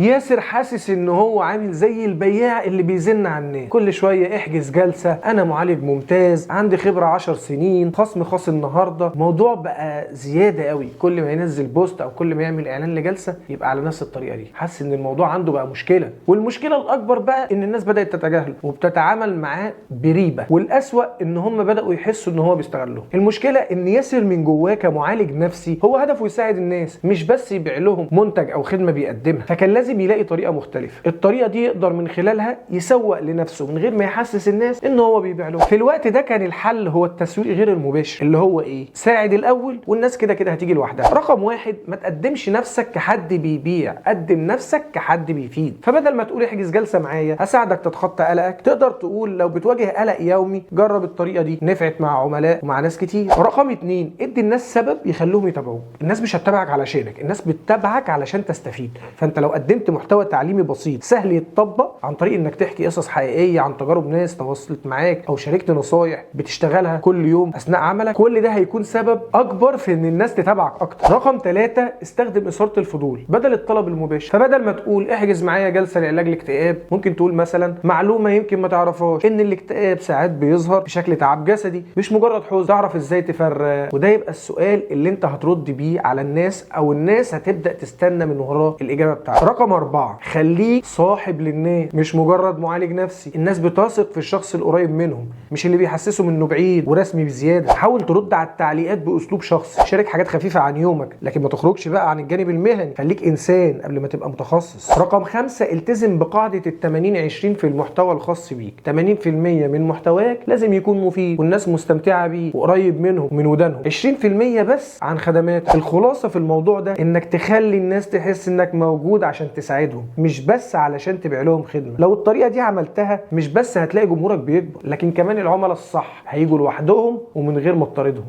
ياسر حاسس ان هو عامل زي البياع اللي بيزن على الناس، كل شويه احجز جلسه، انا معالج ممتاز، عندي خبره 10 سنين، خصم خاص النهارده. الموضوع بقى زياده قوي، كل ما ينزل بوست او كل ما يعمل اعلان لجلسه يبقى على نفس الطريقه دي. حاسس ان الموضوع عنده بقى مشكله، والمشكله الاكبر بقى ان الناس بدات تتجاهله وبتتعامل معاه بريبه، والاسوأ ان هم بداوا يحسوا ان هو بيستغلهم. المشكله ان ياسر من جواه كمعالج نفسي هو هدفه يساعد الناس، مش بس يبيع لهم منتج او خدمه بيقدمها. فكان لازم يلاقي طريقه مختلفه، الطريقه دي يقدر من خلالها يسوق لنفسه من غير ما يحسس الناس ان هو بيبيع لهم. في الوقت ده كان الحل هو التسويق غير المباشر، اللي هو ايه؟ ساعد الاول والناس كده كده هتيجي لوحدها. رقم واحد، ما تقدمش نفسك كحد بيبيع، قدم نفسك كحد بيفيد. فبدل ما تقول احجز جلسه معايا هساعدك تتخطى قلقك، تقدر تقول لو بتواجه قلق يومي جرب الطريقه دي، نفعت مع عملاء ومع ناس كتير. رقم اتنين، ادي الناس سبب يخلوهم يتابعوك. الناس مش هتتابعك علشانك، الناس بتتابعك علشان تستفيد. فانت لو قدمت محتوى تعليمي بسيط سهل يتطبق عن طريق انك تحكي قصص حقيقيه عن تجارب ناس تواصلت معاك، او شاركت نصايح بتشتغلها كل يوم اثناء عملك، كل ده هيكون سبب اكبر في ان الناس تتابعك اكتر. رقم ثلاثة، استخدم اثاره الفضول بدل الطلب المباشر. فبدل ما تقول احجز معايا جلسه لعلاج الاكتئاب، ممكن تقول مثلا معلومه يمكن ما تعرفهاش، ان الاكتئاب ساعات بيظهر بشكل تعب جسدي مش مجرد حزن، تعرف ازاي تفرق؟ وده يبقى السؤال اللي انت هترد بيه على الناس، او الناس هتبدا تستنى من وراه الاجابه بتاعته. رقم 4، خليك صاحب للناس مش مجرد معالج نفسي. الناس بتثق في الشخص القريب منهم مش اللي بيحسسهم انه بعيد ورسمي بزياده. حاول ترد على التعليقات باسلوب شخصي، شارك حاجات خفيفه عن يومك لكن ما تخرجش بقى عن الجانب المهني، خليك انسان قبل ما تبقى متخصص. رقم 5، التزم بقاعده ال80-20 في المحتوى الخاص بيك. 80% من محتواك لازم يكون مفيد والناس مستمتعه بيه وقريب منهم من ودانهم، 20% بس عن خدمات. الخلاصه في الموضوع ده انك تخلي الناس تحس انك موجود عشان تساعدهم مش بس علشان تبيع لهم خدمه. لو الطريقه دي عملتها مش بس هتلاقي جمهورك بيكبر، لكن كمان العملاء الصح هيجوا لوحدهم ومن غير ما تطاردهم.